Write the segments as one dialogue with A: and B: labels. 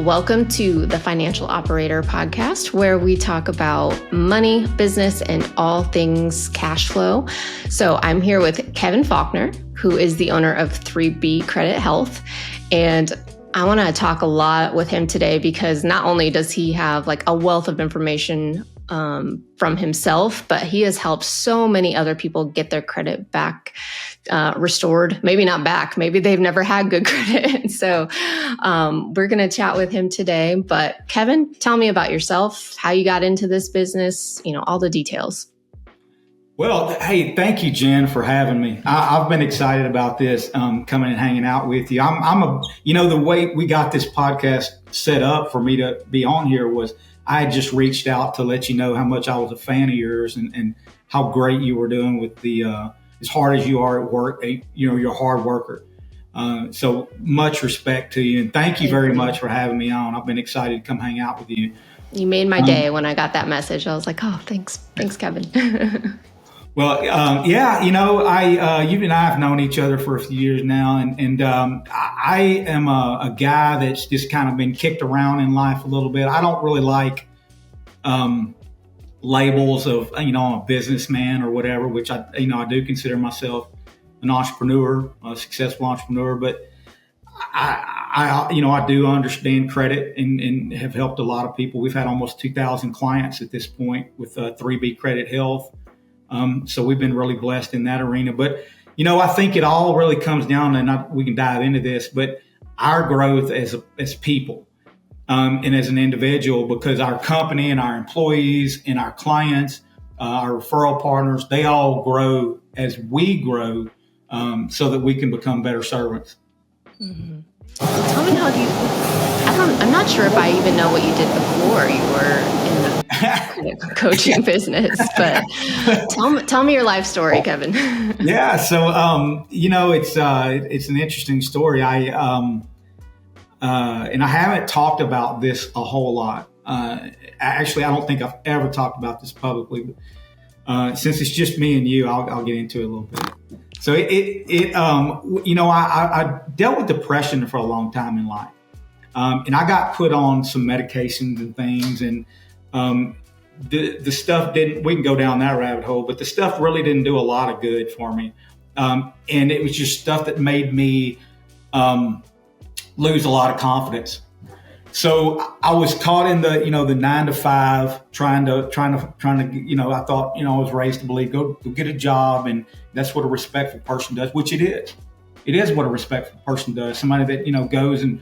A: welcome to the Financial Operator Podcast, where we talk about money, business, and all things cash flow. So I'm here with Kevin Faulkner, who is the owner of 3B Credit Health. And I want to talk a lot with him today because not only does he have like a wealth of information from himself, but he has helped so many other people get their credit back restored. Maybe not back. Maybe they've never had good credit. So we're going to chat with him today. But Kevin, tell me about yourself, how you got into this business, all the details.
B: Well, hey, thank you, Jen, for having me. I've been excited about this, coming and hanging out with you. The way we got this podcast set up for me to be on here was I had just reached out to let you know how much I was a fan of yours and how great you were doing with the, as hard as you are at work, you're a hard worker. So much respect to you. And thank you very much for having me on. I've been excited to come hang out with you.
A: You made my day when I got that message. I was like, oh, thanks, Kevin.
B: Well, you and I have known each other for a few years now, and I am a guy that's just kind of been kicked around in life a little bit. I don't really like labels of I'm a businessman or whatever, which I do consider myself an entrepreneur, a successful entrepreneur, but I do understand credit and have helped a lot of people. We've had almost 2,000 clients at this point with 3B Credit Health. So we've been really blessed in that arena. But, I think it all really comes down, and we can dive into this, but our growth as people and as an individual, because our company and our employees and our clients, our referral partners, they all grow as we grow so that we can become better servants.
A: Mm-hmm. Tell me I'm not sure if I even know what you did before you were in the coaching business, but tell me your life story, Kevin.
B: Yeah. So, it's an interesting story. And I haven't talked about this a whole lot. Actually, I don't think I've ever talked about this publicly, but since it's just me and you, I'll get into it a little bit. So I dealt with depression for a long time in life. And I got put on some medications and things, and the stuff we can go down that rabbit hole, but the stuff really didn't do a lot of good for me. And it was just stuff that made me lose a lot of confidence. So I was caught in the 9 to 5, trying to, I thought, I was raised to believe, go get a job. And that's what a respectful person does, which it is. It is what a respectful person does. Somebody that, goes and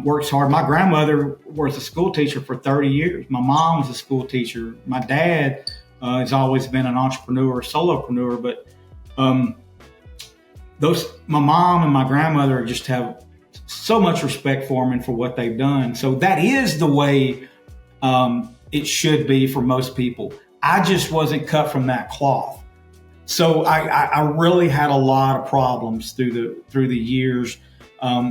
B: works hard. My grandmother was a school teacher for 30 years. My mom was a school teacher. My dad has always been an entrepreneur, solopreneur, but my mom and my grandmother just have so much respect for them and for what they've done. So that is the way it should be for most people. I just wasn't cut from that cloth. So I really had a lot of problems through the years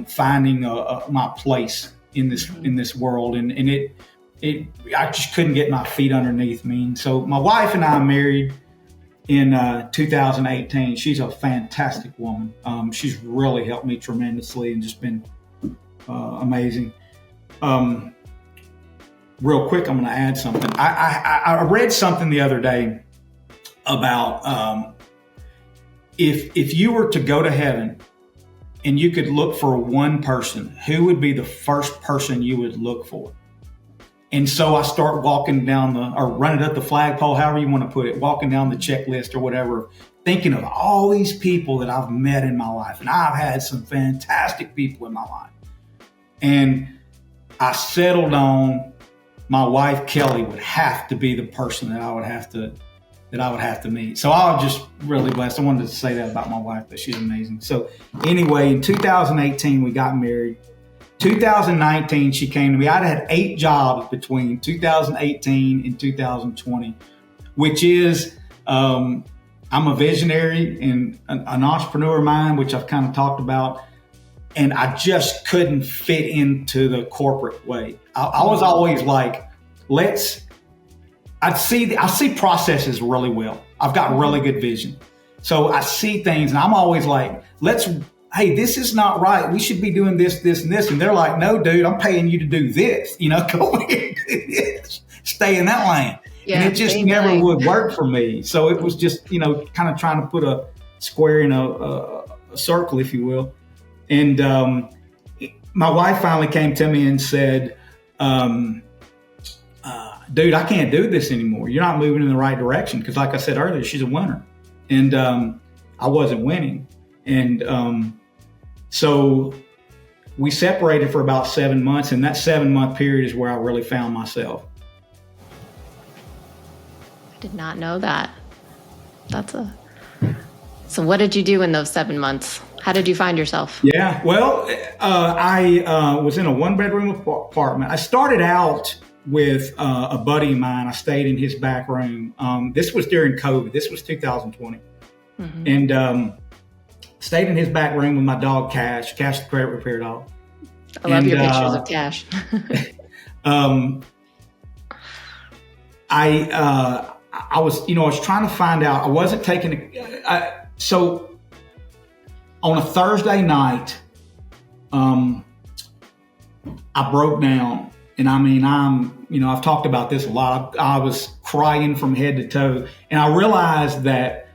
B: finding my place in this world, and I just couldn't get my feet underneath me. And so my wife and I married in 2018. She's a fantastic woman. She's really helped me tremendously and just been amazing. Real quick, I'm going to add something. I read something the other day about if you were to go to heaven and you could look for one person, who would be the first person you would look for? And so I start walking down or running up the flagpole, however you want to put it, walking down the checklist or whatever, thinking of all these people that I've met in my life. And I've had some fantastic people in my life. And I settled on my wife, Kelly, would have to be the person that I would have to meet. So I was just really blessed. I wanted to say that about my wife, but she's amazing. So anyway, in 2018, we got married. 2019, she came to me. I'd had 8 jobs between 2018 and 2020, which is, I'm a visionary and an entrepreneur mind, which I've kind of talked about. And I just couldn't fit into the corporate way. I was always like, I see processes really well. I've got really good vision. So I see things and I'm always like, let's hey, this is not right. We should be doing this, this, and this. And they're like, no, dude, I'm paying you to do this. Go ahead and do this. Stay in that lane.
A: Yeah,
B: and it just never would work for me. So it was just, kind of trying to put a square in a circle, if you will. And my wife finally came to me and said, dude, I can't do this anymore. You're not moving in the right direction. Because like I said earlier, she's a winner. And I wasn't winning. And so we separated for about 7 months. And that 7-month period is where I really found myself.
A: I did not know that. So what did you do in those 7 months? How did you find yourself?
B: Yeah, well, I was in a 1-bedroom apartment. I started out with a buddy of mine. I stayed in his back room. This was during COVID. This was 2020. Mm-hmm. And stayed in his back room with my dog, Cash the credit repair dog.
A: I love your pictures of Cash.
B: I was trying to find out. I wasn't taking so on a Thursday night, I broke down, and I mean, I've talked about this a lot. I was crying from head to toe, and I realized that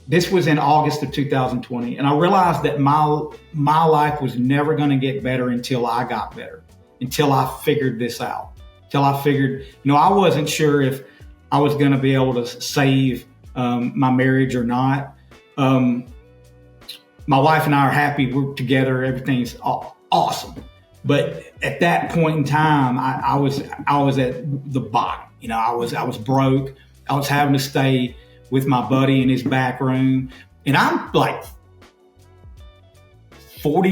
B: this was in August of 2020, and I realized that my life was never going to get better until I got better, until I figured this out, until I figured, I wasn't sure if I was going to be able to save my marriage or not. My wife and I are happy. We're together. Everything's awesome. But at that point in time, I was at the bottom. I was broke. I was having to stay with my buddy in his back room. And I'm like 40,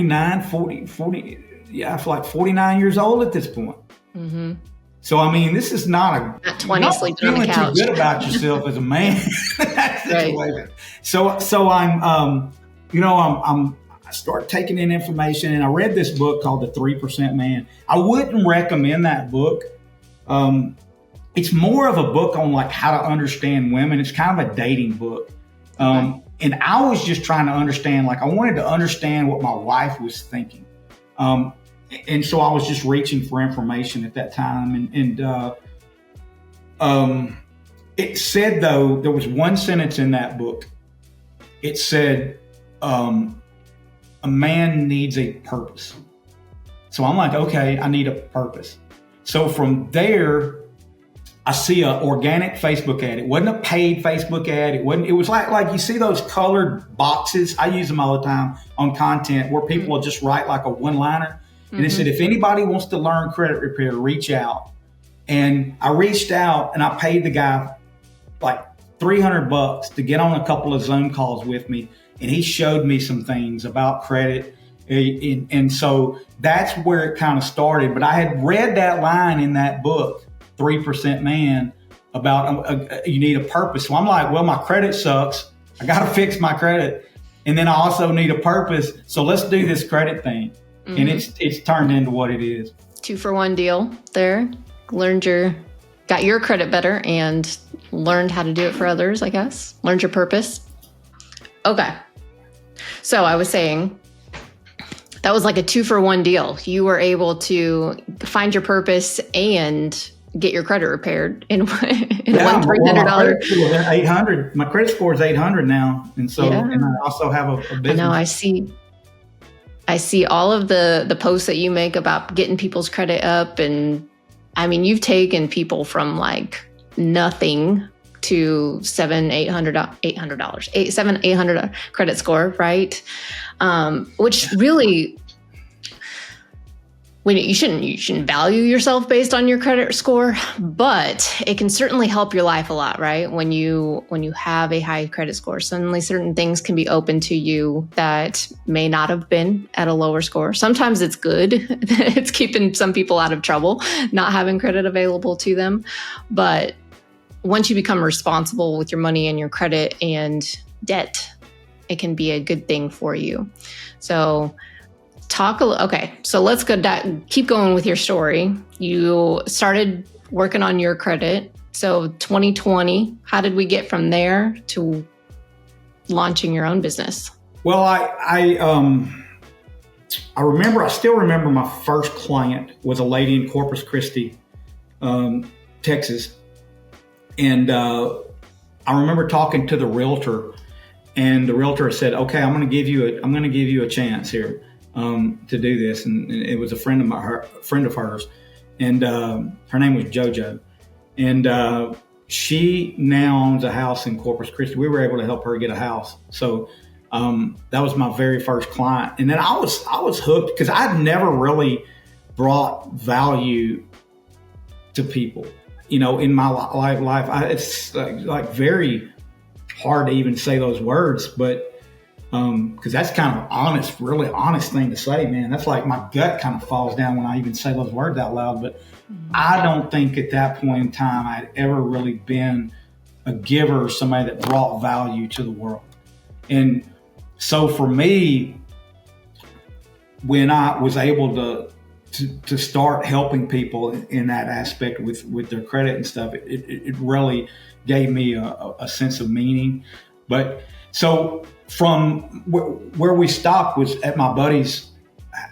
B: yeah, I feel like 49 years old at this point. Mm-hmm. So, I mean, this is not
A: 20 sleeping on the couch.
B: Too good about yourself as a man. Right. So I'm, I start taking in information, and I read this book called The 3% Man. I wouldn't recommend that book. It's more of a book on like how to understand women. It's kind of a dating book. And I was just trying to understand, I wanted to understand what my wife was thinking. And so I was just reaching for information at that time. And it said, though, there was one sentence in that book. It said, a man needs a purpose. So I'm like, okay, I need a purpose. So from there, I see an organic Facebook ad. It wasn't a paid Facebook ad. It was like you see those colored boxes. I use them all the time on content where people will just write like a one-liner. And it said, if anybody wants to learn credit repair, reach out. And I reached out and I paid the guy like $300 to get on a couple of Zoom calls with me. And he showed me some things about credit. And so that's where it kind of started. But I had read that line in that book, 3% Man, about you need a purpose. So I'm like, well, my credit sucks. I got to fix my credit. And then I also need a purpose. So let's do this credit thing. Mm-hmm. And it's turned into what it is.
A: 2-for-1 deal there. Got your credit better and learned how to do it for others, I guess. Learned your purpose. Okay. So I was saying that was like a 2-for-1 deal. You were able to find your purpose and get your credit repaired in one $300.
B: $800. My credit score is 800 now. And so and I also have a business.
A: I know, I see all of the posts that you make about getting people's credit up. And I mean, you've taken people from like nothing to $800 credit score, right? Which really, you shouldn't value yourself based on your credit score, but it can certainly help your life a lot, right? When you have a high credit score, suddenly certain things can be open to you that may not have been at a lower score. Sometimes it's good. It's keeping some people out of trouble, not having credit available to them. But once you become responsible with your money and your credit and debt, it can be a good thing for you. So so let's keep going with your story. You started working on your credit. So 2020, how did we get from there to launching your own business?
B: Well, I still remember my first client was a lady in Corpus Christi, Texas. And I remember talking to the realtor, and the realtor said, okay, I'm going to give you a chance here to do this. And it was a friend of hers. And her name was JoJo. And she now owns a house in Corpus Christi. We were able to help her get a house. So that was my very first client. And then I was hooked because I'd never really brought value to people. In my life, it's like very hard to even say those words, but because that's kind of really honest thing to say, man. That's like my gut kind of falls down when I even say those words out loud. But I don't think at that point in time I'd ever really been a giver or somebody that brought value to the world. And so for me, when I was able to start helping people in that aspect with their credit and stuff, it really gave me a sense of meaning. But so from where we stopped was at my buddy's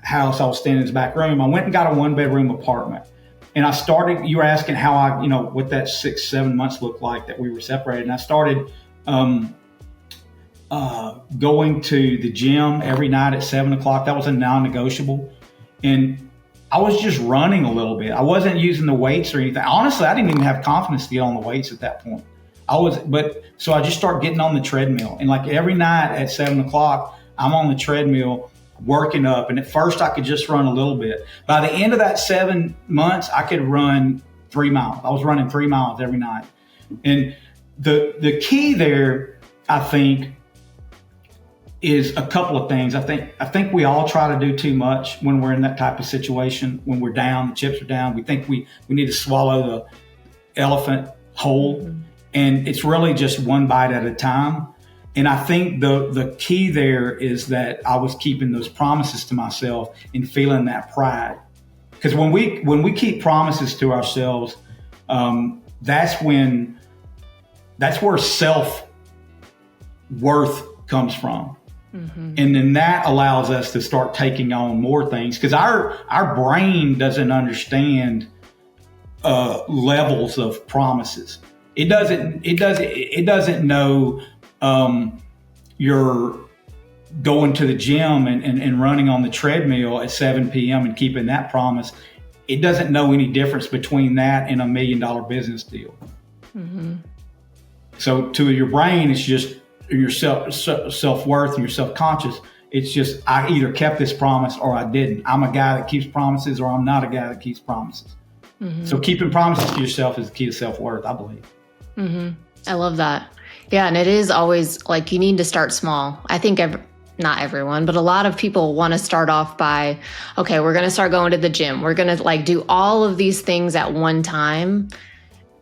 B: house. I was staying in his back room. I went and got a 1-bedroom apartment, and I started, you were asking how I, what that 6-7 months looked like that we were separated. And I started, going to the gym every night at 7:00. That was a non-negotiable. And I was just running a little bit. I wasn't using the weights or anything. Honestly, I didn't even have confidence to get on the weights at that point. So I just started getting on the treadmill. And like every night at 7:00, I'm on the treadmill working up. And at first I could just run a little bit. By the end of that 7 months, I could run 3 miles. I was running 3 miles every night. And the key there, I think, is a couple of things. I think we all try to do too much when we're in that type of situation. When we're down, the chips are down. We think we need to swallow the elephant whole, mm-hmm. and it's really just one bite at a time. And I think the key there is that I was keeping those promises to myself and feeling that pride. Because when we keep promises to ourselves, that's where self-worth comes from. Mm-hmm. And then that allows us to start taking on more things, because our brain doesn't understand levels of promises. It doesn't know you're going to the gym and running on the treadmill at 7 p.m. and keeping that promise. It doesn't know any difference between that and $1 million business deal. Mm-hmm. So to your brain, it's just your self-worth and your self-conscious. It's just, I either kept this promise or I didn't. I'm a guy that keeps promises, or I'm not a guy that keeps promises. Mm-hmm. So keeping promises to yourself is the key to self-worth, I believe.
A: Mm-hmm. I love that. Yeah. And it is always like, you need to start small. I think not everyone, but a lot of people want to start off by, okay, we're going to start going to the gym. We're going to like do all of these things at one time.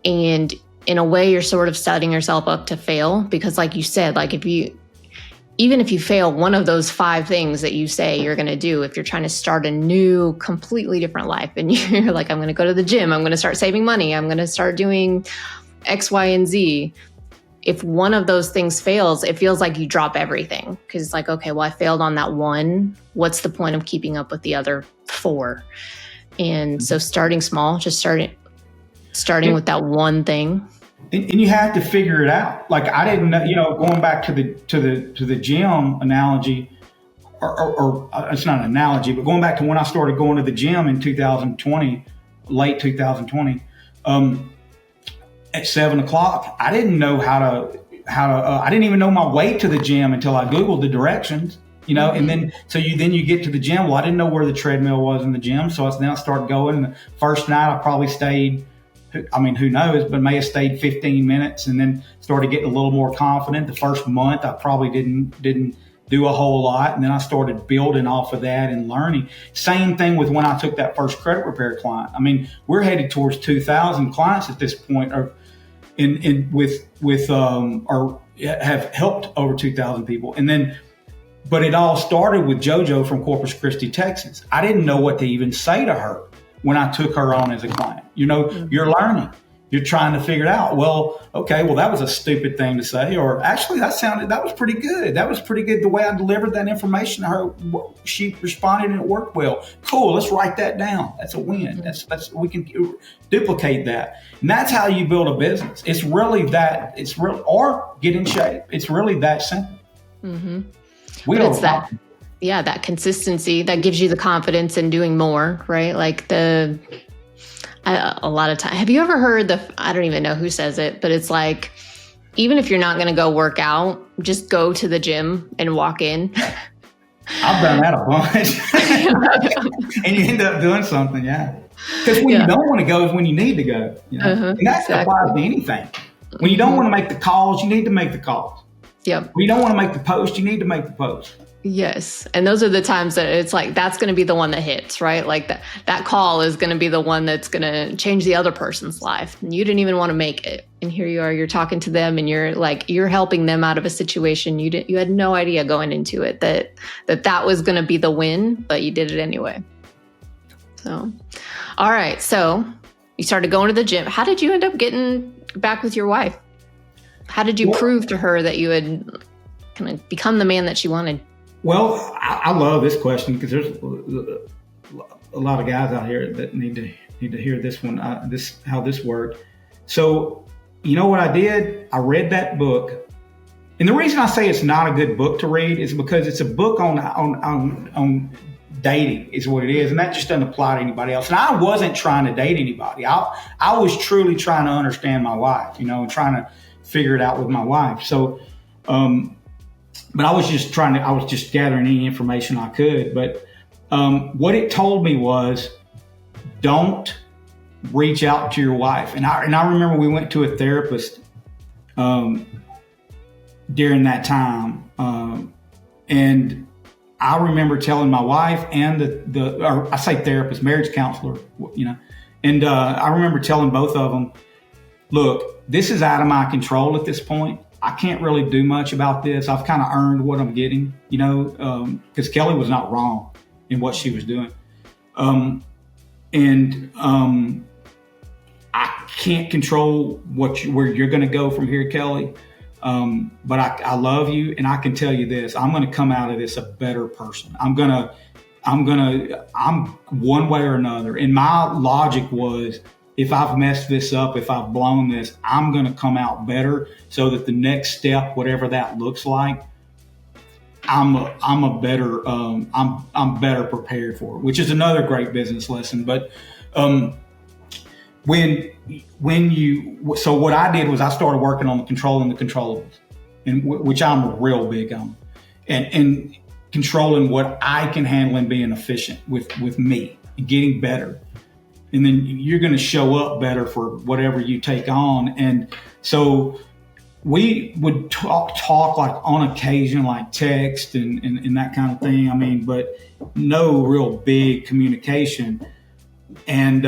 A: And in a way, you're sort of setting yourself up to fail, because like you said, like even if you fail one of those 5 things that you say you're going to do, if you're trying to start a new, completely different life, and you're like, I'm going to go to the gym, I'm going to start saving money, I'm going to start doing X, Y, and Z. If one of those things fails, it feels like you drop everything, because it's like, okay, well, I failed on that one. What's the point of keeping up with the other 4? And so starting small, just starting with that one thing.
B: And you have to figure it out. Like, I didn't know, going back to the gym analogy, or it's not an analogy, but going back to when I started going to the gym in 2020, late 2020, at 7 o'clock, I didn't know how to I didn't even know my way to the gym until I Googled the directions, mm-hmm. And then you get to the gym. Well, I didn't know where the treadmill was in the gym. So then I started going. The first night I probably stayed, who knows, but may have stayed 15 minutes, and then started getting a little more confident. The first month I probably didn't do a whole lot. And then I started building off of that and learning. Same thing with when I took that first credit repair client. We're headed towards 2,000 clients at this point, or have helped over 2,000 people. But it all started with JoJo from Corpus Christi, Texas. I didn't know what to even say to her when I took her on as a client. Mm-hmm. You're learning. you're trying to figure it out. Well, okay, well, that was a stupid thing to say, or actually that was pretty good. That was pretty good the way I delivered that information to her. She responded and it worked well. Cool, let's write that down. That's a win. That's we can duplicate that. And that's how you build a business. It's really that, or get in shape. It's really that simple.
A: Mm-hmm. That consistency that gives you the confidence in doing more, right? Like a lot of time. Have you ever heard I don't even know who says it, but it's like, even if you're not going to go work out, just go to the gym and walk in.
B: I've done that a bunch. And you end up doing something. Yeah. Because when you don't want to go is when you need to go. You know? And that applies to anything. When you don't want to make the calls, you need to make the calls.
A: Yep.
B: When you don't want to make the post, you need to make the post.
A: Yes. And those are the times that it's like, that's going to be the one that hits, right? Like that call is going to be the one that's going to change the other person's life. And you didn't even want to make it. And here you are, you're talking to them and you're helping them out of a situation. You had no idea going into it that was going to be the win, but you did it anyway. So, all right. So you started going to the gym. How did you end up getting back with your wife? How did you prove to her that you had kind of become the man that she wanted?
B: Well, I love this question because there's a lot of guys out here that need to hear this one. How this worked. So, you know what I did? I read that book, and the reason I say it's not a good book to read is because it's a book on dating, is what it is, and that just doesn't apply to anybody else. And I wasn't trying to date anybody. I was truly trying to understand my wife, and trying to figure it out with my wife. So. But I was just gathering any information I could. But what it told me was, don't reach out to your wife. And I remember we went to a therapist during that time. And I remember telling my wife and or I say therapist, marriage counselor, and I remember telling both of them, look, this is out of my control at this point. I can't really do much about this. I've kind of earned what I'm getting, because Kelly was not wrong in what she was doing. I can't control where you're going to go from here, Kelly. But I love you. And I can tell you this, I'm going to come out of this a better person. I'm one way or another. And my logic was, if I've messed this up, if I've blown this, I'm going to come out better so that the next step, whatever that looks like, I'm better prepared for it, which is another great business lesson. But so what I did was I started working on controlling the controllables, and which I'm real big on, and controlling what I can handle and being efficient with me and getting better. And then you're going to show up better for whatever you take on. And so we would talk like on occasion, like text and that kind of thing. I mean, but no real big communication. And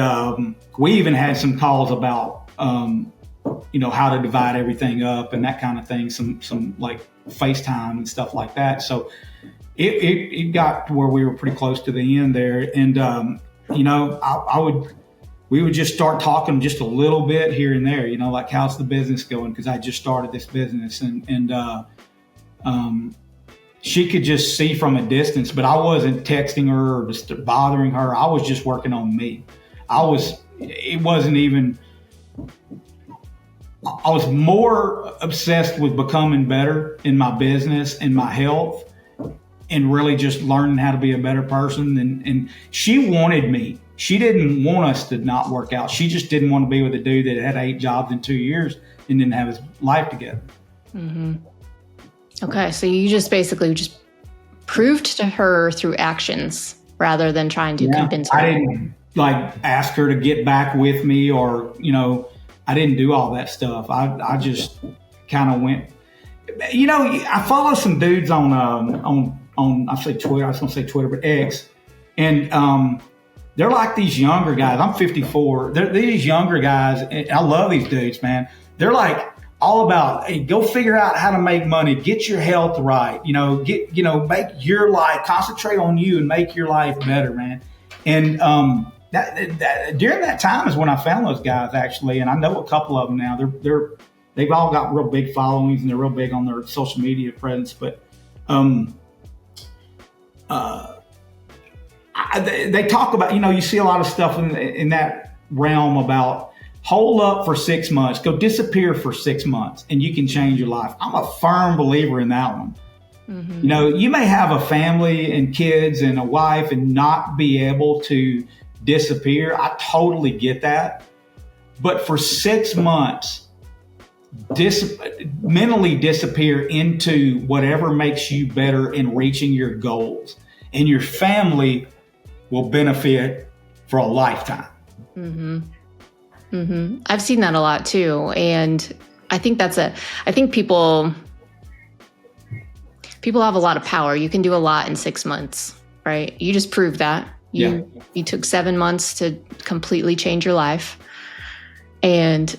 B: we even had some calls about, how to divide everything up and that kind of thing. Some like FaceTime and stuff like that. So it got to where we were pretty close to the end there. And, we would just start talking just a little bit here and there, like, how's the business going? Because I just started this business, and she could just see from a distance, but I wasn't texting her or just bothering her. I was just working on me. I was more obsessed with becoming better in my business and my health, and really just learning how to be a better person. And she wanted me. She didn't want us to not work out. She just didn't want to be with a dude that had 8 jobs in 2 years and didn't have his life together.
A: Mm-hmm. Okay. So you just basically proved to her through actions rather than trying to convince her.
B: I didn't ask her to get back with me, or, I didn't do all that stuff. I just kind of went, I follow some dudes on I say Twitter, I was going to say Twitter, but X. And, they're like these younger guys. I'm 54. They're these younger guys. And I love these dudes, man. They're like all about, hey, go figure out how to make money, get your health right, make your life, concentrate on you and make your life better, man. And during that time is when I found those guys actually, and I know a couple of them now. They've all got real big followings and they're real big on their social media presence. But they talk about, you see a lot of stuff in that realm about hold up for 6 months, go disappear for 6 months, and you can change your life. I'm a firm believer in that one. Mm-hmm. You may have a family and kids and a wife and not be able to disappear. I totally get that. But for 6 months, mentally disappear into whatever makes you better in reaching your goals, and your family will benefit for a lifetime.
A: Mm-hmm. Mm-hmm. I've seen that a lot too. And I think I think people have a lot of power. You can do a lot in 6 months, right? You just proved that. You took 7 months to completely change your life. And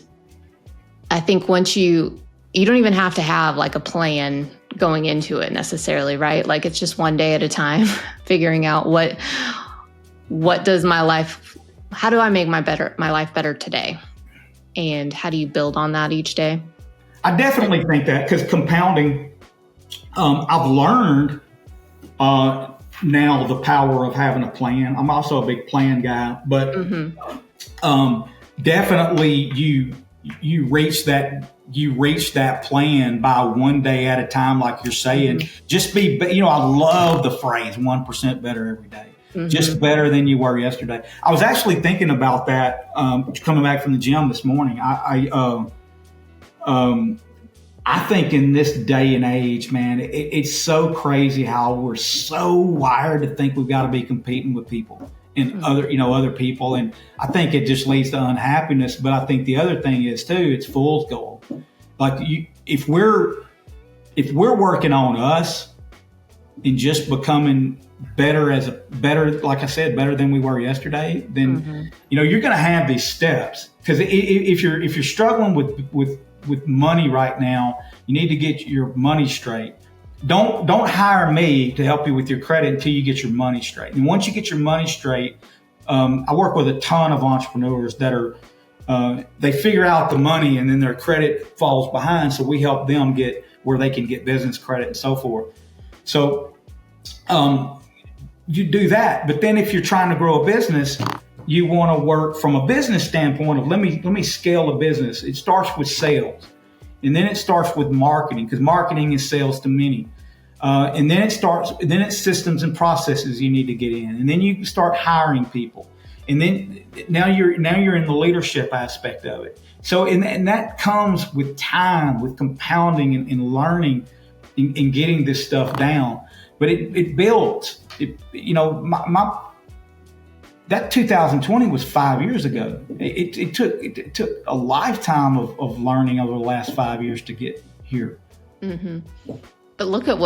A: I think once you don't even have to have like a plan going into it necessarily, right? Like it's just one day at a time, figuring out what does my life, how do I make my life better today? And how do you build on that each day?
B: I definitely think that, because compounding, I've learned now the power of having a plan. I'm also a big plan guy, but definitely you reach that plan by one day at a time, like you're saying. Just be, I love the phrase 1% better every day. Just better than you were yesterday. I was actually thinking about that coming back from the gym this morning. I think in this day and age, man, it's so crazy how we're so wired to think we've got to be competing with people and other people. And I think it just leads to unhappiness. But I think the other thing is too, it's fool's gold. Like if we're working on us and just becoming better, like I said, better than we were yesterday, then, you're going to have these steps. Because if you're struggling with money right now, you need to get your money straight. Don't hire me to help you with your credit until you get your money straight. And once you get your money straight, I work with a ton of entrepreneurs that are, they figure out the money and then their credit falls behind. So we help them get where they can get business credit and so forth. So, you do that. But then if you're trying to grow a business, you want to work from a business standpoint of let me scale a business. It starts with sales, and then it starts with marketing, because marketing is sales to many. And then it's systems and processes you need to get in, and then you start hiring people, and then now you're in the leadership aspect of it. So and that comes with time, with compounding and learning and getting this stuff down. But it builds. That 2020 was 5 years ago. It took a lifetime of learning over the last 5 years to get here.
A: Mm-hmm. But look at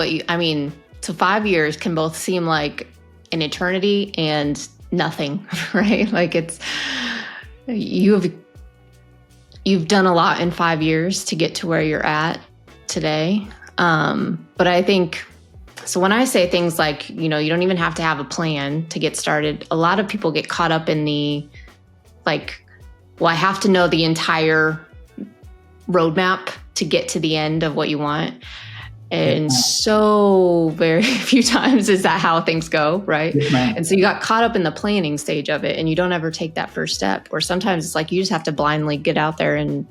A: so 5 years can both seem like an eternity and nothing, right? Like you've done a lot in 5 years to get to where you're at today. But I think, so when I say things like, you don't even have to have a plan to get started, a lot of people get caught up in the, like, well, I have to know the entire roadmap to get to the end of what you want. And so very few times is that how things go, right? Yes, and so you got caught up in the planning stage of it and you don't ever take that first step. Or sometimes it's like you just have to blindly get out there and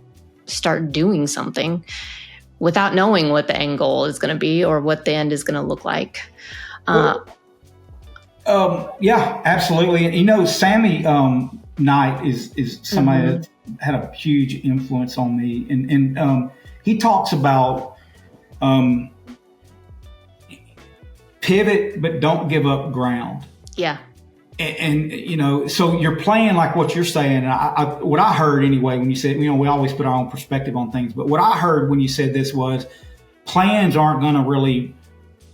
A: start doing something without knowing what the end goal is going to be or what the end is going to look like.
B: Yeah, absolutely. And Sammy Knight is somebody that had a huge influence on me. And he talks about pivot, but don't give up ground.
A: Yeah.
B: And so you're playing like what you're saying. And what I heard anyway, when you said, we always put our own perspective on things, but what I heard when you said this was plans aren't going to really,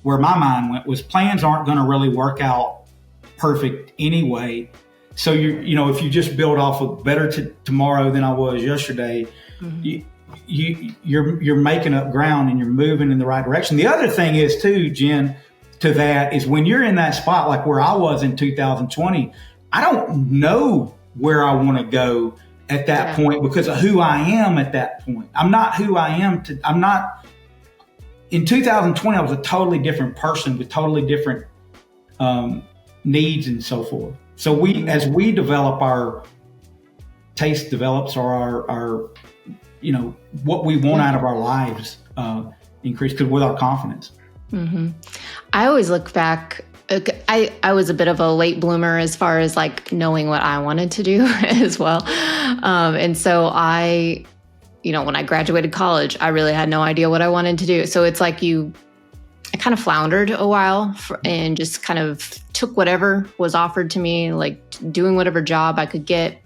B: where my mind went was plans aren't going to really work out perfect anyway. So if you just build off of better tomorrow than I was yesterday, you're making up ground and you're moving in the right direction. The other thing is too, Jen, to that is when you're in that spot, like where I was in 2020, I don't know where I want to go at that point because of who I am at that point. I'm not who I am. In 2020, I was a totally different person with totally different needs and so forth. So as we develop, our taste develops, or our what we want out of our lives increase with our confidence.
A: Mm-hmm. I always look back. I was a bit of a late bloomer as far as like knowing what I wanted to do as well. And so when I graduated college, I really had no idea what I wanted to do. So it's like I kind of floundered a while and just kind of took whatever was offered to me, like doing whatever job I could get.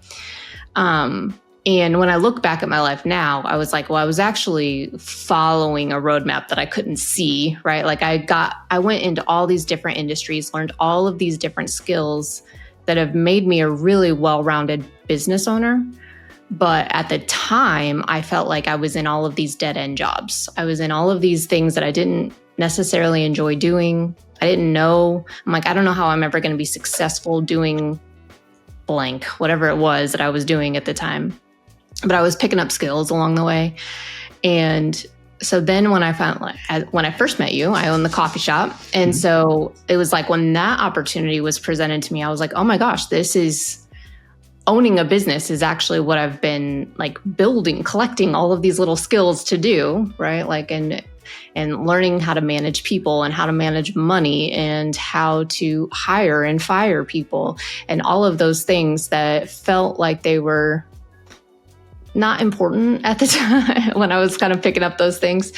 A: And when I look back at my life now, I was like, well, I was actually following a roadmap that I couldn't see, right? Like I went into all these different industries, learned all of these different skills that have made me a really well-rounded business owner. But at the time, I felt like I was in all of these dead-end jobs. I was in all of these things that I didn't necessarily enjoy doing. I didn't know. I'm like, I don't know how I'm ever going to be successful doing blank, whatever it was that I was doing at the time. But I was picking up skills along the way. And so then when I first met you, I owned the coffee shop. And so it was like when that opportunity was presented to me, I was like, oh my gosh, owning a business is actually what I've been like building, collecting all of these little skills to do, right? Like, and learning how to manage people and how to manage money and how to hire and fire people and all of those things that felt like they were not important at the time when I was kind of picking up those things.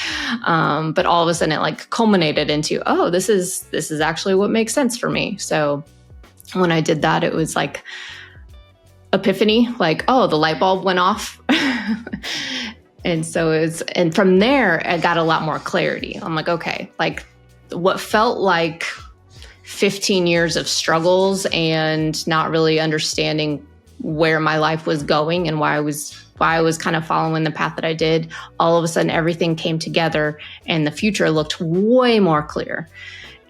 A: But all of a sudden it like culminated into, oh, this is actually what makes sense for me. So when I did that, it was like epiphany, like, oh, the light bulb went off. And from there, I got a lot more clarity. I'm like, okay, like what felt like 15 years of struggles and not really understanding where my life was going and why I was kind of following the path that I did, all of a sudden everything came together and the future looked way more clear.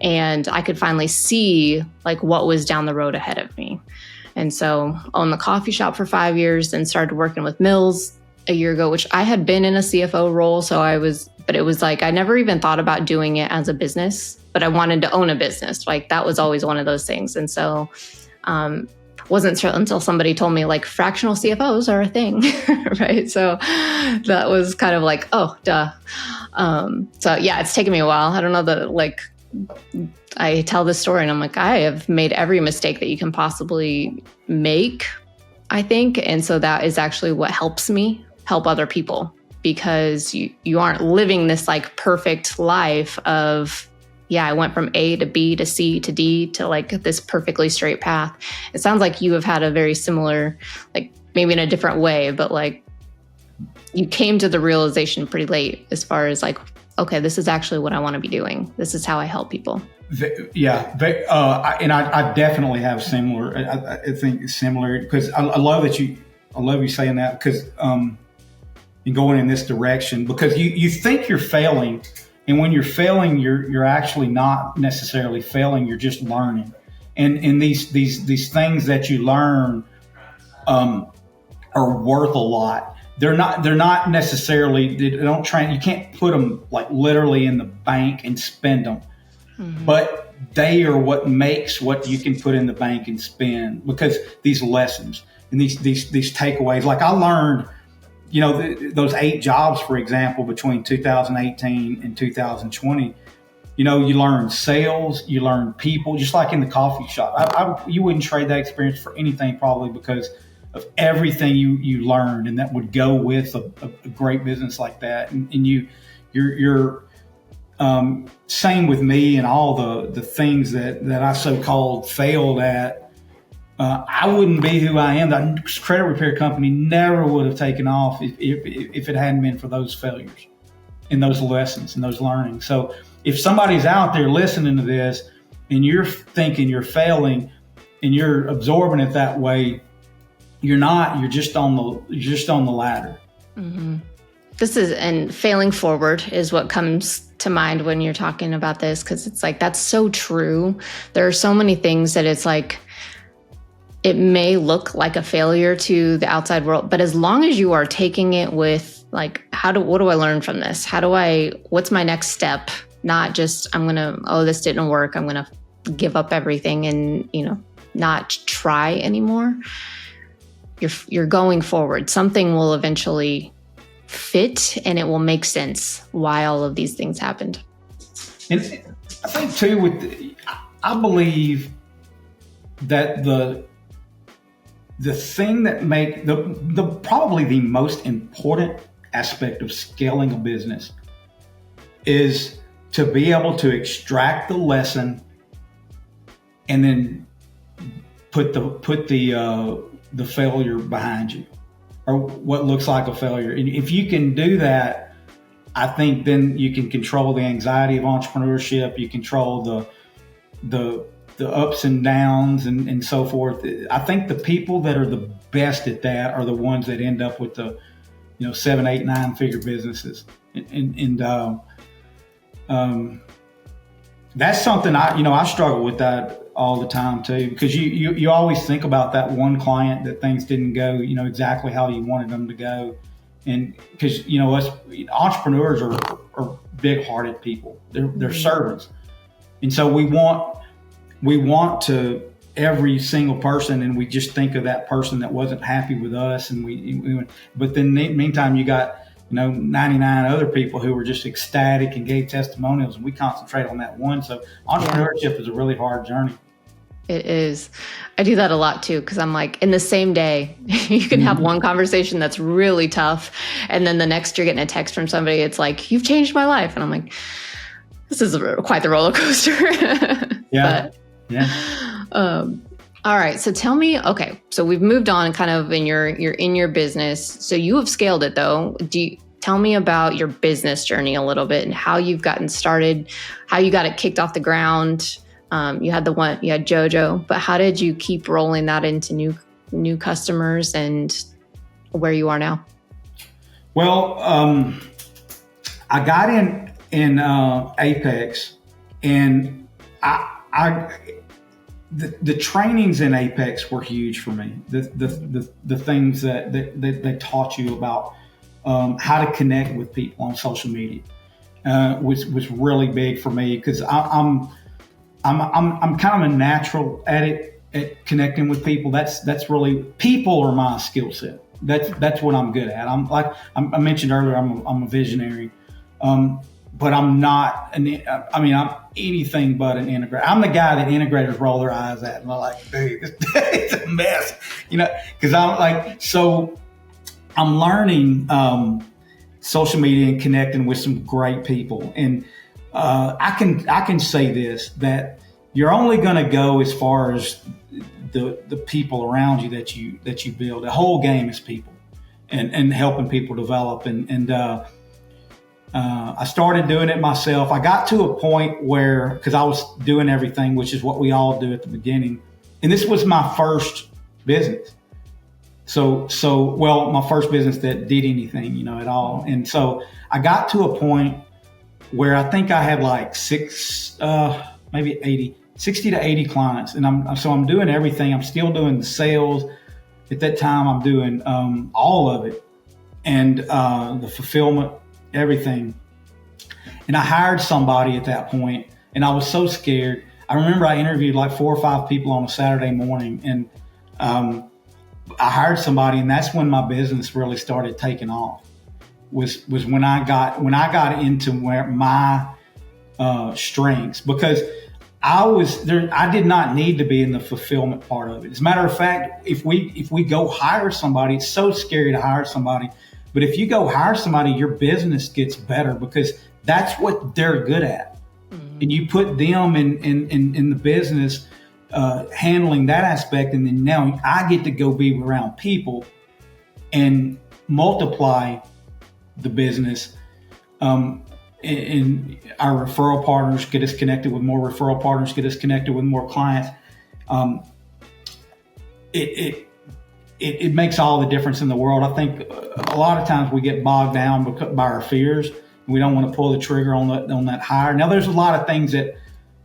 A: And I could finally see like what was down the road ahead of me. And so owned the coffee shop for 5 years and started working with Mills a year ago, which I had been in a CFO role. But it was like, I never even thought about doing it as a business, but I wanted to own a business. Like that was always one of those things. And so, wasn't certain until somebody told me like fractional CFOs are a thing, right? So that was kind of like, oh, duh. So yeah, it's taken me a while. I don't know that like I tell this story and I'm like, I have made every mistake that you can possibly make, I think. And so that is actually what helps me help other people, because you aren't living this like perfect life of, yeah, I went from A to B to C to D to like this perfectly straight path. It sounds like you have had a very similar, like maybe in a different way, but like you came to the realization pretty late as far as like, okay, this is actually what I want to be doing. This is how I help people.
B: Yeah. I definitely have similar. I think it's similar because I love you saying that because you're going in this direction because you think you're failing. And when you're failing, you're actually not necessarily failing. You're just learning. And these things that you learn are worth a lot. They're not necessarily, they don't train. You can't put them like literally in the bank and spend them, but they are what makes what you can put in the bank and spend, because these lessons and these takeaways, like I learned, those 8 jobs, for example, between 2018 and 2020, you learn sales, you learn people, just like in the coffee shop. You wouldn't trade that experience for anything, probably because of everything you learned, and that would go with a great business like that. And you're same with me and all the things that I so-called failed at. I wouldn't be who I am. That credit repair company never would have taken off if it hadn't been for those failures and those lessons and those learnings. So if somebody's out there listening to this and you're thinking you're failing and you're absorbing it that way, you're not. You're just on the ladder. Mm-hmm.
A: And failing forward is what comes to mind when you're talking about this, because it's like that's so true. There are so many things that it's like it may look like a failure to the outside world, but as long as you are taking it with like, what do I learn from this? What's my next step? Not just, this didn't work, I'm going to give up everything and, not try anymore. You're going forward. Something will eventually fit and it will make sense why all of these things happened.
B: And I think too, I believe that the thing that probably the most important aspect of scaling a business is to be able to extract the lesson and then put the failure behind you, or what looks like a failure. And if you can do that, I think then you can control the anxiety of entrepreneurship. You control the ups and downs and so forth. I think the people that are the best at that are the ones that end up with the 7, 8, 9 figure businesses. And that's something I struggle with that all the time too, because you always think about that one client that things didn't go exactly how you wanted them to go. And because us entrepreneurs are big-hearted people. They're servants, and so we want to every single person, and we just think of that person that wasn't happy with us, and but then in the meantime you got 99 other people who were just ecstatic and gave testimonials, and we concentrate on that one. So entrepreneurship is a really hard journey.
A: It is. I do that a lot too, because I'm like, in the same day, you can have one conversation that's really tough, and then the next you're getting a text from somebody. It's like, you've changed my life. And I'm like, this is quite the roller coaster.
B: Yeah.
A: All right. So tell me, okay, so we've moved on kind of you're in your business. So you have scaled it though. Tell me about your business journey a little bit and how you've gotten started, how you got it kicked off the ground. You had JoJo, but how did you keep rolling that into new customers and where you are now?
B: Well, I got in Apex, and the trainings in Apex were huge for me. The things that they taught you about how to connect with people on social media was really big for me, because I'm kind of a natural at connecting with people. That's really, people are my skill set. That's what I'm good at. I mentioned earlier, I'm a visionary, but I'm not I'm anything but an integrator. I'm the guy that integrators roll their eyes at, and they're like, dude, it's a mess, because I'm learning social media and connecting with some great people. And I can say this, that you're only going to go as far as the people around you that you build. The whole game is people and helping people develop. And I started doing it myself. I got to a point where, because I was doing everything, which is what we all do at the beginning. And this was my first business. Well, my first business that did anything, at all. And so I got to a point where I think I had like 60 to 80 clients. And I'm doing everything. I'm still doing the sales. At that time, I'm doing all of it, and the fulfillment, everything. And I hired somebody at that point, and I was so scared. I remember I interviewed like 4 or 5 people on a Saturday morning, and I hired somebody, and that's when my business really started taking off. Was when I got into where my strengths, because I was there. I did not need to be in the fulfillment part of it. As a matter of fact, if we go hire somebody, it's so scary to hire somebody. But if you go hire somebody, your business gets better, because that's what they're good at. Mm-hmm. And you put them in the business, handling that aspect. And then now I get to go be around people and multiply the business. And our referral partners get us connected with more referral partners, get us connected with more clients. It makes all the difference in the world. I think a lot of times we get bogged down by our fears. We don't want to pull the trigger on that hire. Now, there's a lot of things that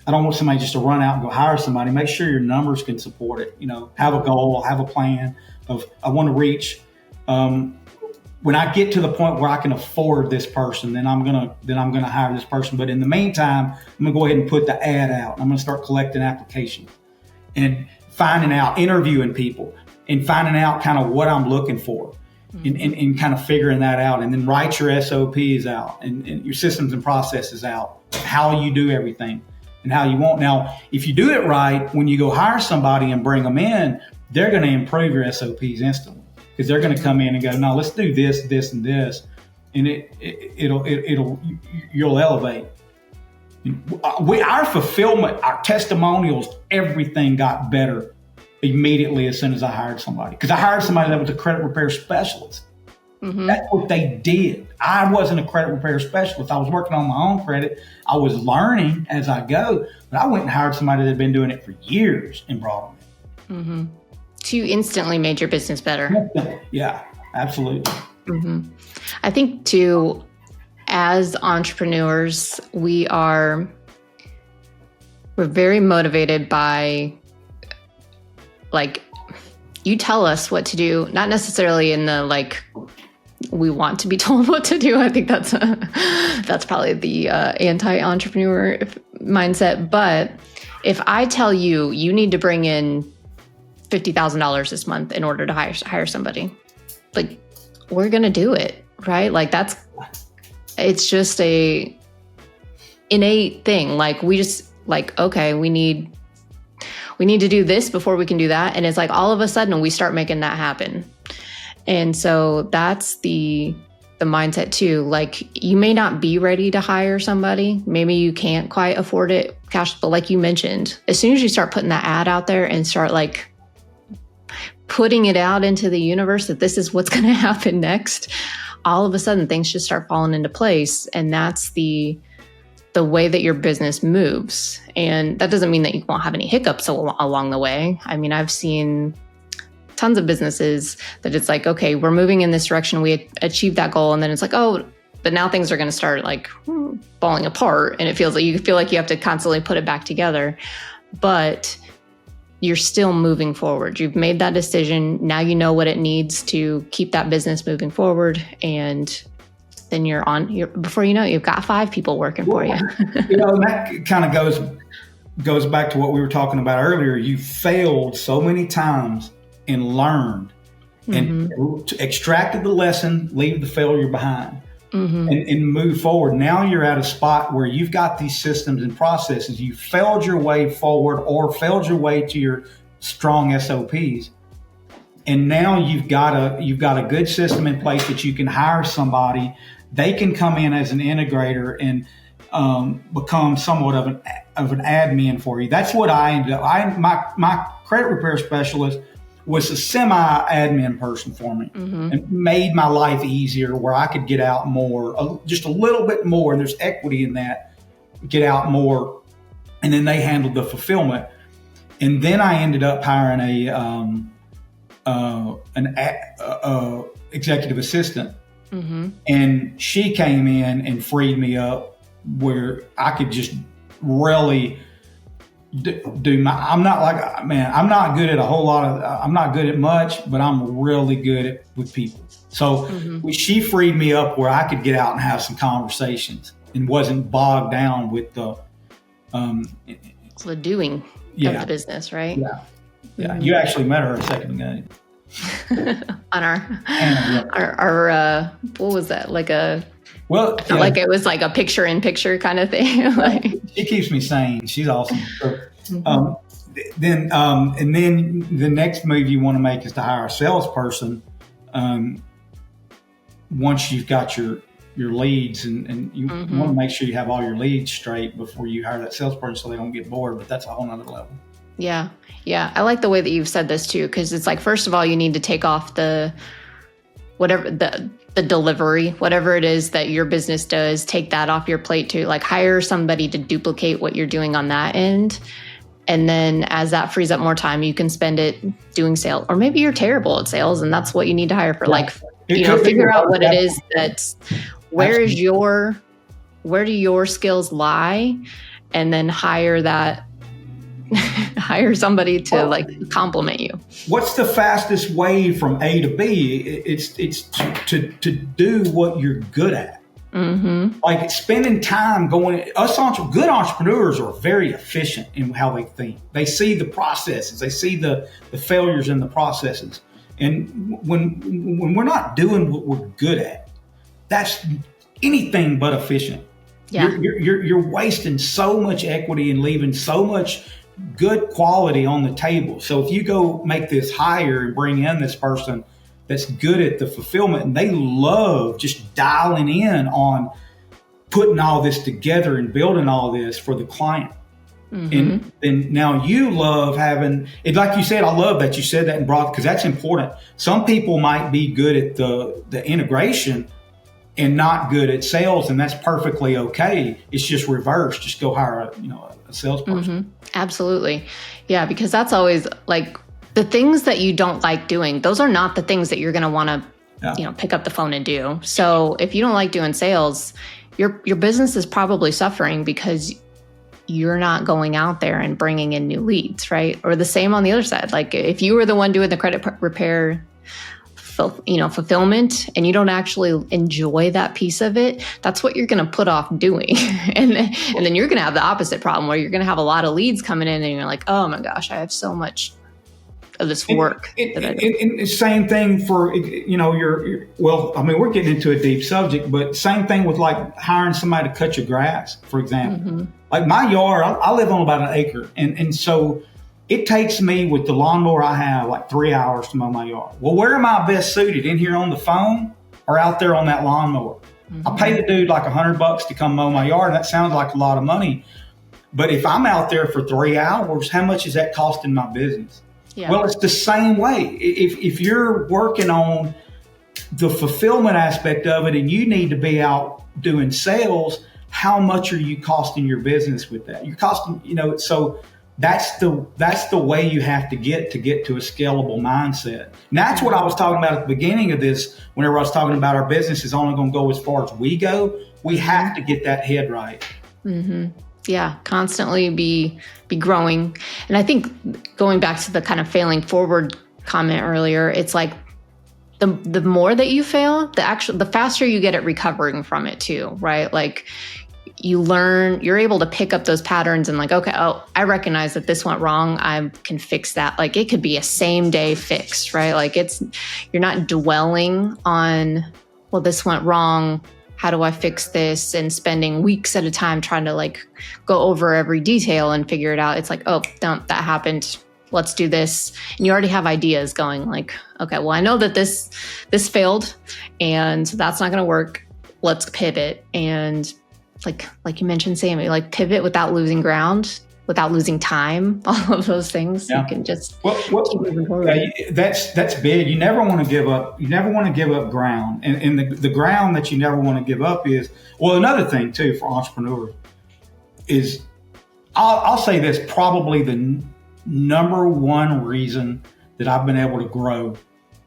B: I don't want somebody just to run out and go hire somebody. Make sure your numbers can support it. Have a goal, have a plan of, I want to reach, when I get to the point where I can afford this person, then I'm gonna hire this person. But in the meantime, I'm gonna go ahead and put the ad out. I'm gonna start collecting applications and finding out, interviewing people, and finding out kind of what I'm looking for, and kind of figuring that out. And then write your SOPs out and your systems and processes out, how you do everything and how you want. Now, if you do it right, when you go hire somebody and bring them in, they're going to improve your SOPs instantly. Because they're going to come in and go, no, let's do this, this, and this, and you'll elevate. Our fulfillment, our testimonials, everything got better immediately as soon as I hired somebody. Because I hired somebody that was a credit repair specialist. Mm-hmm. That's what they did. I wasn't a credit repair specialist. I was working on my own credit. I was learning as I go, but I went and hired somebody that had been doing it for years and brought them in.
A: Mm-hmm. So you instantly made your business better.
B: Yeah, absolutely.
A: Mm-hmm. I think too, as entrepreneurs, we're very motivated by, like, you tell us what to do, not necessarily in the, like, we want to be told what to do. I think that's probably the anti-entrepreneur mindset. But if I tell you, you need to bring in $50,000 this month in order to hire somebody, like, we're going to do it, right? Like, it's just a innate thing. Like, we just like, okay, we need to do this before we can do that. And it's like, all of a sudden we start making that happen. And so that's the mindset too. Like, you may not be ready to hire somebody. Maybe you can't quite afford it cash, but like you mentioned, as soon as you start putting that ad out there and start like putting it out into the universe that this is what's going to happen next, all of a sudden things just start falling into place. And that's the way that your business moves. And that doesn't mean that you won't have any hiccups along the way. I mean, I've seen tons of businesses that it's like, okay, we're moving in this direction. We achieved that goal. And then it's like, oh, but now things are going to start like falling apart. And you feel like you have to constantly put it back together. But you're still moving forward. You've made that decision. Now you know what it needs to keep that business moving forward. And then before you know it, you've got 5 people working for you.
B: And that kind of goes back to what we were talking about earlier. You failed so many times and learned and extracted the lesson, leave the failure behind. And move forward. Now you're at a spot where you've got these systems and processes. You failed your way forward or failed your way to your strong SOPs. And now you've got a good system in place that you can hire somebody. They can come in as an integrator and become somewhat of an admin for you. That's what I ended up. My credit repair specialist was a semi-admin person for me and made my life easier where I could get out more, just a little bit more. And there's equity in that, get out more. And then they handled the fulfillment. And then I ended up hiring an executive assistant. And she came in and freed me up where I could just really I'm not good at a whole lot of, I'm not good at much, but I'm really good with people. So she freed me up where I could get out and have some conversations and wasn't bogged down with the
A: doing of the business, right?
B: Yeah. You actually met her a second ago.
A: On our what was that? Like it was like a picture in picture kind of thing.
B: She keeps me sane. She's awesome. So, then the next move you want to make is to hire a salesperson. Once you've got your leads and you want to make sure you have all your leads straight before you hire that salesperson so they don't get bored, but that's a whole nother level.
A: Yeah. Yeah. I like the way that you've said this too, because it's like, first of all, you need to take off the delivery, whatever it is that your business does, take that off your plate too. Like, hire somebody to duplicate what you're doing on that end. And then as that frees up more time, you can spend it doing sales. Or maybe you're terrible at sales and that's what you need to hire for. Like, figure out what it is where do your skills lie, and then hire somebody to like compliment you.
B: What's the fastest way from A to B? It's to do what you're good at. Mm-hmm. Like spending time good entrepreneurs are very efficient in how they think. They see the processes, they see the failures in the processes. And when we're not doing what we're good at, that's anything but efficient. Yeah. You're wasting so much equity and leaving so much good quality on the table. So if you go make this hire and bring in this person that's good at the fulfillment, and they love just dialing in on putting all this together and building all this for the client. Mm-hmm. And now you love having it, like you said. I love that you said that and brought, because that's important. Some people might be good at the integration and not good at sales, and that's perfectly okay. It's just reverse. Just go hire a salesperson.
A: Mm-hmm. Absolutely, yeah. Because that's always like the things that you don't like doing. Those are not the things that you're going to want to, pick up the phone and do. So if you don't like doing sales, your business is probably suffering because you're not going out there and bringing in new leads, right? Or the same on the other side. Like if you were the one doing the credit repair, fulfillment, and you don't actually enjoy that piece of it, that's what you're going to put off doing. and then you're going to have the opposite problem where you're going to have a lot of leads coming in and you're like, oh my gosh, I have so much of this work.
B: And same thing for, we're getting into a deep subject, but same thing with like hiring somebody to cut your grass, for example. Mm-hmm. Like my yard, I live on about an acre. And so it takes me with the lawnmower I have like 3 hours to mow my yard. Well, where am I best suited? In here on the phone or out there on that lawnmower? Mm-hmm. I pay the dude like $100 to come mow my yard. That sounds like a lot of money. But if I'm out there for 3 hours, how much is that costing my business? Yeah. Well, it's the same way. If you're working on the fulfillment aspect of it and you need to be out doing sales, how much are you costing your business with that? You're costing, so that's the way you have to get to a scalable mindset. And that's what I was talking about at the beginning of this, whenever I was talking about our business is only going to go as far as we go. We have to get that head right. Mm-hmm.
A: Yeah, constantly be growing. And I think going back to the kind of failing forward comment earlier, it's like the more that you fail, the faster you get at recovering from it too, right? Like you're able to pick up those patterns and like, okay, I recognize that this went wrong. I can fix that. Like it could be a same day fix, right? Like you're not dwelling on, well, this went wrong. How do I fix this? And spending weeks at a time trying to like go over every detail and figure it out. It's like, oh, that happened. Let's do this. And you already have ideas going like, okay, well, I know that this failed and that's not going to work. Let's pivot. And like you mentioned, Sammy, like pivot without losing ground, without losing time, all of those things. Yeah. You can just keep moving forward.
B: Yeah, that's big. You never want to give up. You never want to give up ground. And the ground that you never want to give up is, well, another thing too for entrepreneurs is, I'll say this, probably the number one reason that I've been able to grow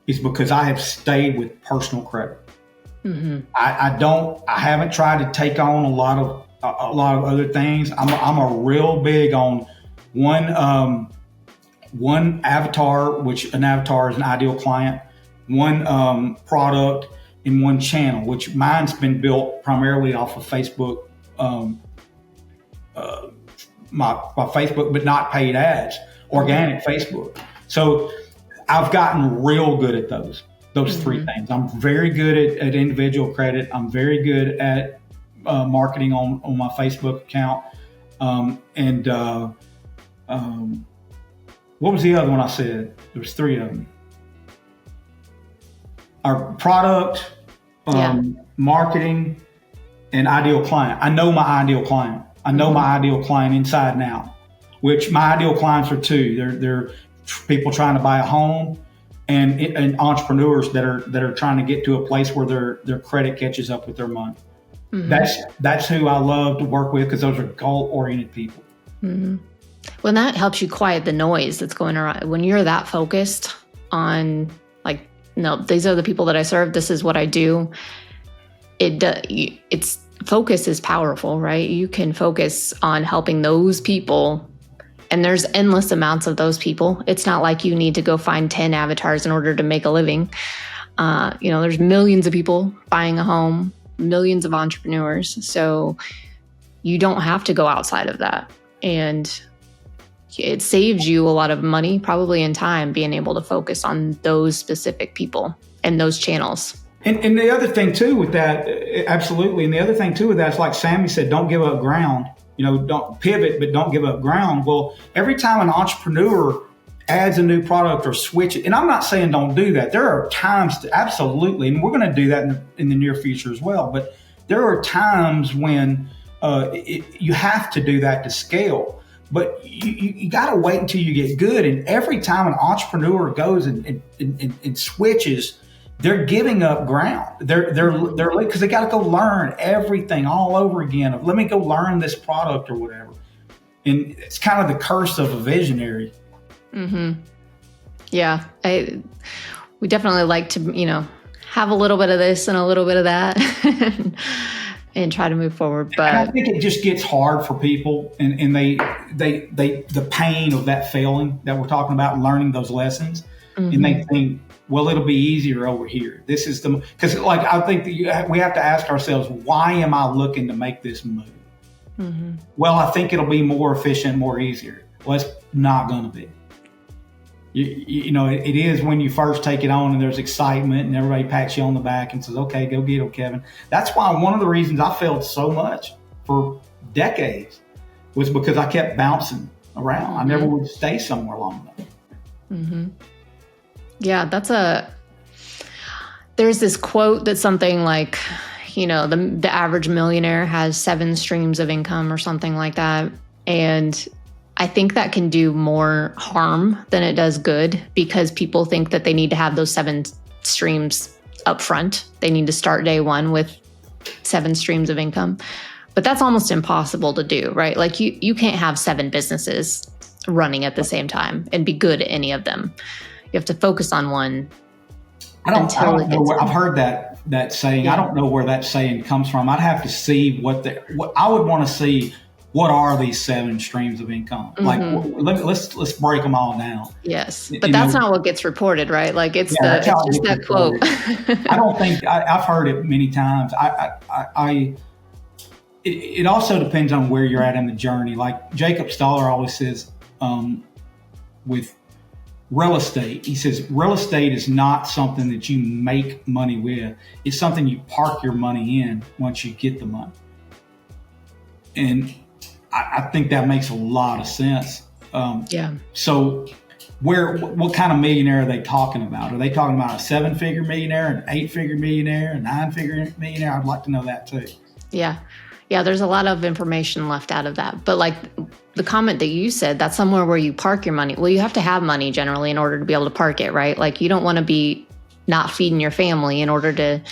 B: is because I have stayed with personal credit. Mm-hmm. I haven't tried to take on a lot of other things. I'm a real big on one avatar, which an avatar is an ideal client, one product, and one channel, which mine's been built primarily off of Facebook, my Facebook, but not paid ads, organic Facebook. So I've gotten real good at those mm-hmm. three things. I'm very good at individual credit. I'm very good at marketing on my Facebook account. What was the other one I said? There was three of them. Our product, marketing, and ideal client. I know my ideal client. I know mm-hmm. my ideal client inside and out, which my ideal clients are two. They're people trying to buy a home and entrepreneurs that are trying to get to a place where their credit catches up with their money. Mm-hmm. That's who I love to work with, because those are goal-oriented people.
A: Mm-hmm. Well, that helps you quiet the noise that's going around. When you're that focused on, like, no, these are the people that I serve, this is what I do, it's focus is powerful, right? You can focus on helping those people, and there's endless amounts of those people. It's not like you need to go find 10 avatars in order to make a living. There's millions of people buying a home, millions of entrepreneurs. So you don't have to go outside of that. And it saves you a lot of money, probably in time, being able to focus on those specific people and those channels.
B: And the other thing too with that, absolutely. And the other thing too with that is, like Sammy said, don't give up ground. Don't pivot, but don't give up ground. Well, every time an entrepreneur adds a new product or switch it, and I'm not saying don't do that. There are times to, absolutely, and we're going to do that in the near future as well. But there are times when you have to do that to scale. But you got to wait until you get good. And every time an entrepreneur goes and switches, they're giving up ground. They're because they got to go learn everything all over again. Let me go learn this product or whatever. And it's kind of the curse of a visionary.
A: Mm-hmm. Yeah, we definitely like to have a little bit of this and a little bit of that, and try to move forward. But
B: and I think it just gets hard for people, and they the pain of that failing that we're talking about, learning those lessons, and they think, well, it'll be easier over here. This is because I think that we have to ask ourselves, why am I looking to make this move? Mm-hmm. Well, I think it'll be more efficient, more easier. Well, it's not going to be. It is when you first take it on and there's excitement and everybody pats you on the back and says, okay, go get it, Kevin. That's why one of the reasons I failed so much for decades was because I kept bouncing around. Mm-hmm. I never would stay somewhere long enough. Mm-hmm.
A: Yeah, there's this quote that's something like, the average millionaire has 7 streams of income or something like that. And I think that can do more harm than it does good, because people think that they need to have those 7 streams up front. They need to start day one with 7 streams of income. But that's almost impossible to do, right? Like you can't have 7 businesses running at the same time and be good at any of them. You have to focus on one.
B: I don't know. I've heard that saying. Yeah. I don't know where that saying comes from. I'd have to see what I would want to see. What are these 7 streams of income? Mm-hmm. Like, let's break them all down. Yes,
A: but that's not what gets reported, right? Like it's just that quote.
B: I don't think I've heard it many times. It also depends on where you're at in the journey. Like Jacob Stoller always says, with real estate, he says real estate is not something that you make money with. It's something you park your money in once you get the money. And I think that makes a lot of sense. So what kind of millionaire are they talking about? Are they talking about a 7-figure millionaire, an 8-figure millionaire, a 9-figure millionaire? I'd like to know that too.
A: Yeah. There's a lot of information left out of that. But like the comment that you said, that's somewhere where you park your money. Well, you have to have money generally in order to be able to park it, right? Like you don't want to be not feeding your family in order to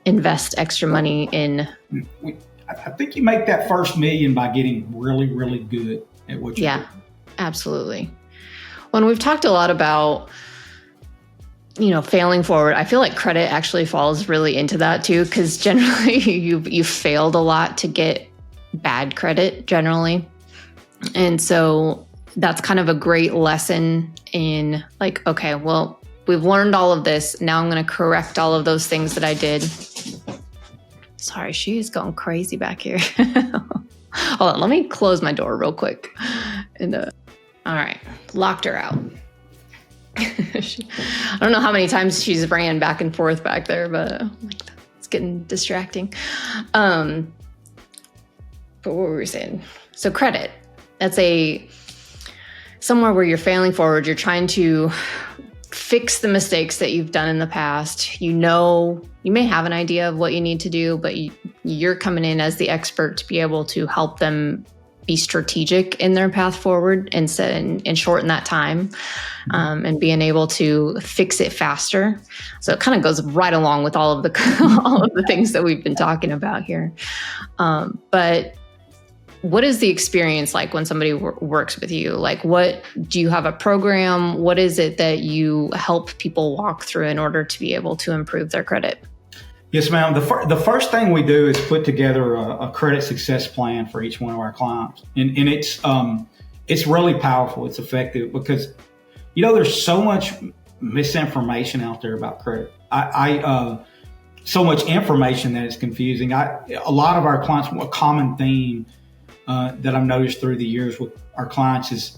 A: invest extra money in.
B: I think you make that first $1 million by getting really, really good at what you're doing. Yeah,
A: absolutely. When we've talked a lot about, failing forward, I feel like credit actually falls really into that too, because generally you've failed a lot to get bad credit generally. And so that's kind of a great lesson in like, okay, well, we've learned all of this. Now I'm going to correct all of those things that I did. Sorry, she's going crazy back here. Hold on, let me close my door real quick. And all right, locked her out. I don't know how many times she's ran back and forth back there, but it's getting distracting. But what were we saying? So credit, that's somewhere where you're failing forward. You're trying to fix the mistakes that you've done in the past. You may have an idea of what you need to do, but you're coming in as the expert to be able to help them be strategic in their path forward and shorten that time, and being able to fix it faster. So it kind of goes right along with all of the things that we've been talking about here. But what is the experience like when somebody works with you? Like, do you have a program? What is it that you help people walk through in order to be able to improve their credit?
B: Yes, ma'am. The first thing we do is put together a credit success plan for each one of our clients, and it's really powerful. It's effective because there's so much misinformation out there about credit. So much information that it's confusing. A lot of our clients, a common theme that I've noticed through the years with our clients is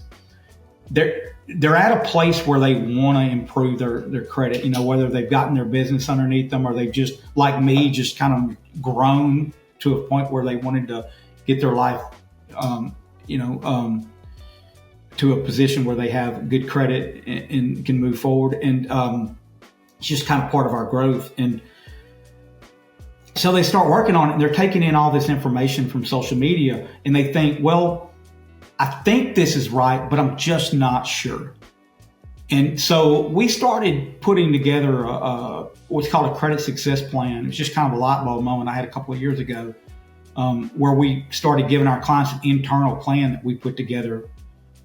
B: they're at a place where they want to improve their credit, whether they've gotten their business underneath them or they've just, like me, just kind of grown to a point where they wanted to get their life, to a position where they have good credit and can move forward. And it's just kind of part of our growth. And so they start working on it and they're taking in all this information from social media and they think, well, I think this is right, but I'm just not sure. And so we started putting together what's called a credit success plan. It was just kind of a light bulb moment I had a couple of years ago, where we started giving our clients an internal plan that we put together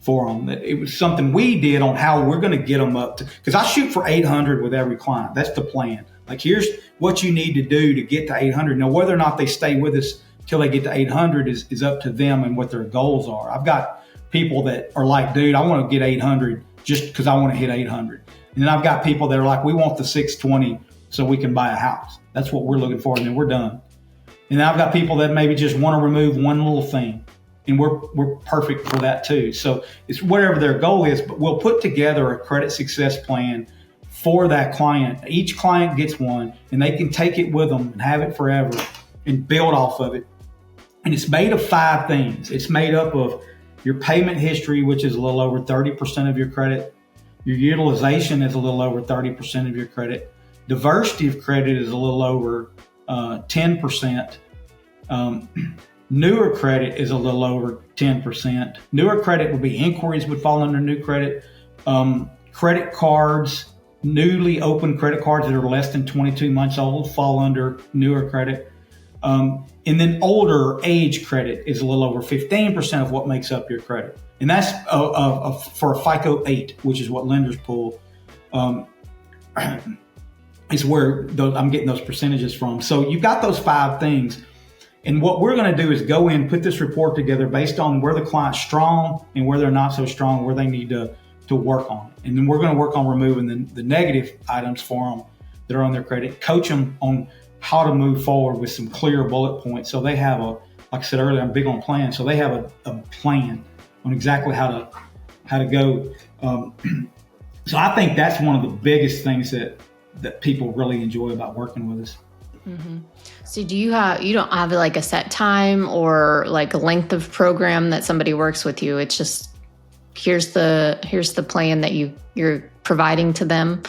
B: for them. That it was something we did on how we're going to get them up to, because I shoot for 800 with every client. That's the plan. Like, here's what you need to do to get to 800. Now, whether or not they stay with us till they get to 800 is up to them and what their goals are. I've got people that are like, dude, I want to get 800 just because I want to hit 800. And then I've got people that are like, we want the 620 so we can buy a house. That's what we're looking for, and then we're done. And then I've got people that maybe just want to remove one little thing, and we're perfect for that too. So it's whatever their goal is, but we'll put together a credit success plan for that client. Each client gets one, and they can take it with them and have it forever and build off of it. And it's made of 5 things. It's made up of your payment history, which is a little over 30% of your credit. Your utilization is a little over 30% of your credit. Diversity of credit is a little over 10%. Newer credit is a little over 10%. Newer credit would be inquiries would fall under new credit. Credit cards, newly opened credit cards that are less than 22 months old fall under newer credit. And then older age credit is a little over 15% of what makes up your credit. And that's for a FICO 8, which is what lenders pull, is where I'm getting those percentages from. So you've got those 5 things. And what we're going to do is go in, put this report together based on where the client's strong and where they're not so strong, where they need to work on. And then we're going to work on removing the negative items for them that are on their credit, coach them on how to move forward with some clear bullet points. So they have like I said earlier, I'm big on plans. So they have a plan on exactly how to go. So I think that's one of the biggest things that people really enjoy about working with us.
A: Mm-hmm. So you don't have like a set time or like a length of program that somebody works with you. It's just, here's the plan that you're providing to them.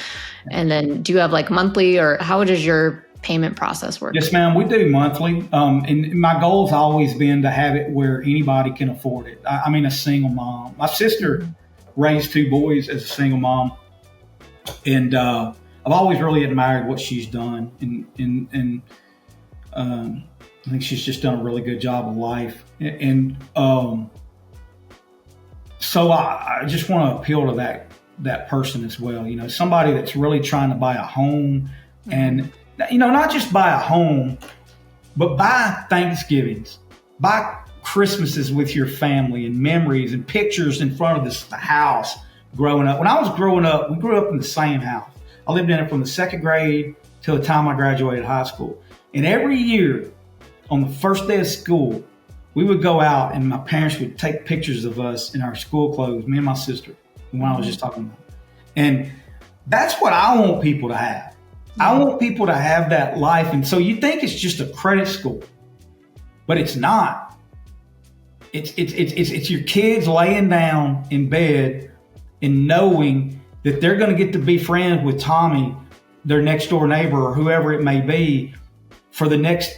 A: And then do you have like monthly, or how does your payment process work?
B: Yes, ma'am. We do monthly. And my goal has always been to have it where anybody can afford it. I mean, a single mom. My sister raised 2 boys as a single mom. And I've always really admired what she's done. And I think she's just done a really good job of life. And so I just want to appeal to that person as well. Somebody that's really trying to buy a home and, not just buy a home, but buy Thanksgivings, buy Christmases with your family and memories and pictures in front of the house growing up. When I was growing up, we grew up in the same house. I lived in it from the 2nd grade till the time I graduated high school. And every year on the first day of school, we would go out and my parents would take pictures of us in our school clothes, me and my sister, the one I was just talking about. And that's what I want people to have. I want people to have that life. And so you think it's just a credit score, but it's not. It's your kids laying down in bed and knowing that they're going to get to be friends with Tommy, their next door neighbor, or whoever it may be, for the next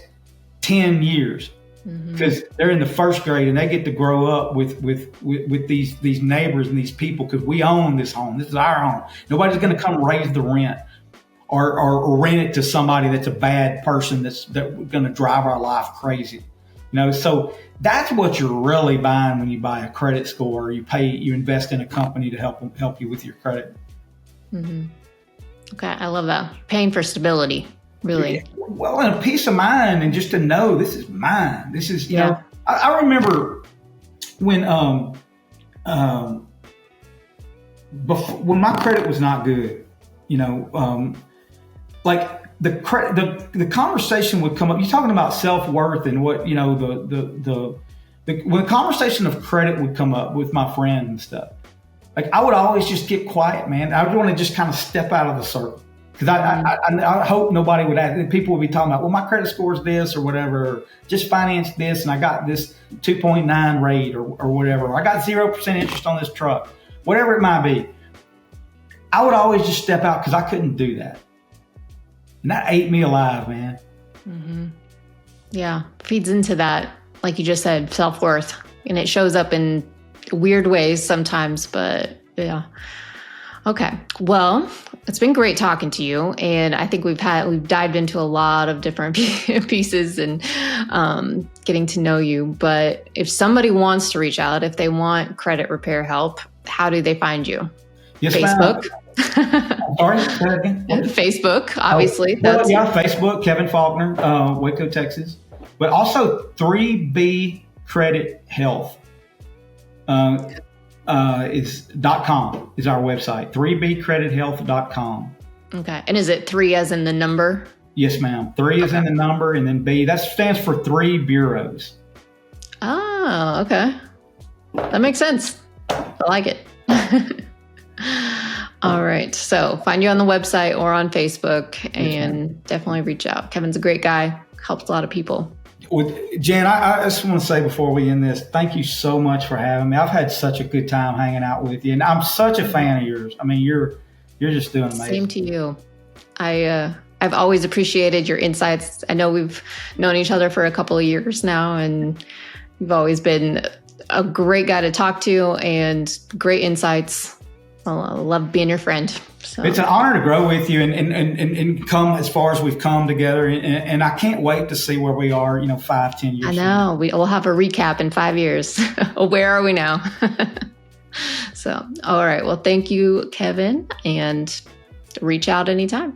B: 10 years. Because they're in the 1st grade and they get to grow up with these neighbors and these people, because we own this home. This is our home. Nobody's going to come raise the rent or rent it to somebody that's a bad person that's going to drive our life crazy. So that's what you're really buying when you buy a credit score. You invest in a company to help you with your credit.
A: Okay, I love that. Paying for stability. really.
B: Well, and a peace of mind, and just to know this is mine. This is, you know, I remember when before, when my credit was not good, you know, like the conversation would come up. You're talking about self-worth and what, you know, when the conversation of credit would come up with my friend and stuff, like I would always just get quiet, man. I would want to just kind of step out of the circle. Because I hope nobody would ask. People would be talking about, well, my credit score is this or whatever, or just financed this and I got this 2.9 rate or whatever. Or I got 0% interest on this truck, whatever it might be. I would always just step out because I couldn't do that. And that ate me alive, man.
A: Mm-hmm. Yeah, feeds into that, like you just said, self-worth. And it shows up in weird ways sometimes, but yeah. Okay. Well, it's been great talking to you. And I think we've dived into a lot of different pieces and getting to know you. But if somebody wants to reach out, if they want credit repair help, how do they find you?
B: Yes,
A: Facebook?
B: Sorry?
A: Facebook, obviously.
B: Facebook, Kevin Faulkner, Waco, Texas. But also 3B Credit Health. Is .com is our website, 3bcredithealth.com.
A: Okay. And is it 3 as in the number?
B: Yes, ma'am. 3 is in the number, and then B, that stands for 3 bureaus.
A: Oh, okay. That makes sense. I like it. All right. So find you on the website or on Facebook, and definitely reach out. Kevin's a great guy. Helps a lot of people.
B: Jen, I just want to say before we end this, thank you so much for having me. I've had such a good time hanging out with you, and I'm such a fan of yours. I mean, you're just doing amazing.
A: Same to you. I've always appreciated your insights. I know we've known each other for a couple of years now, and you've always been a great guy to talk to and great insights. I love being your friend. So.
B: It's an honor to grow with you and come as far as we've come together. And I can't wait to see where we are, 5, 10 years.
A: I know. We'll have a recap in 5 years. Where are we now? So, all right. Well, thank you, Kevin, and reach out anytime.